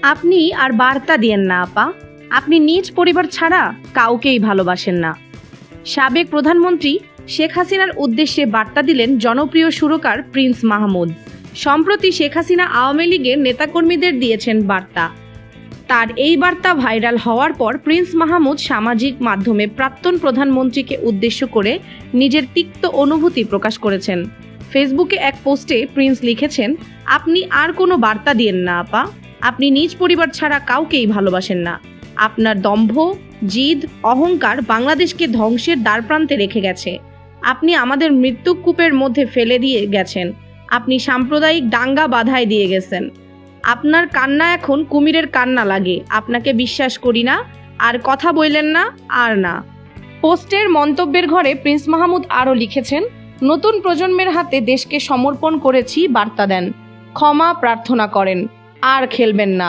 আপনি আর বার্তা দিয়েন না আপা। আপনি নিজ পরিবার ছাড়া কাউকেই ভালোবাসেন না। সাবেক প্রধানমন্ত্রী শেখ হাসিনার উদ্দেশ্যে বার্তা দিলেন জনপ্রিয় সুরকার প্রিন্স মাহমুদ। সম্প্রতি শেখ হাসিনা আওয়ামী লীগের নেতাকর্মীদের দিয়েছেন বার্তা। তার এই বার্তা ভাইরাল হওয়ার পর প্রিন্স মাহমুদ সামাজিক মাধ্যমে প্রাক্তন প্রধানমন্ত্রীকে উদ্দেশ্য করে নিজের তিক্ত অনুভূতি প্রকাশ করেছেন। ফেসবুকে এক পোস্টে প্রিন্স লিখেছেন, আপনি আর কোনো বার্তা দিয়েন না আপা। আপনি নিজ পরিবার ছাড়া কাউকেই ভালোবাসেন না। আপনার দম্ভ, জিদ, অহংকার বাংলাদেশকে ধ্বংসের দ্বারপ্রান্তে রেখে গেছে। আপনি আমাদের মৃত্যুকূপের মধ্যে ফেলে দিয়ে গেছেন। আপনি সাম্প্রদায়িক দাঙ্গা বাধায় দিয়ে গেছেন। আপনার কান্না এখন কুমিরের কান্না লাগে। আপনাকে বিশ্বাস করি না, আর কথা বললেন না, আর না। পোস্টের মন্তব্যের ঘরে প্রিন্স মাহমুদ আরও লিখেছেন, নতুন প্রজন্মের হাতে দেশকে সমর্পণ করেছি বার্তা দেন, ক্ষমা প্রার্থনা করেন, আর খেলবেন না।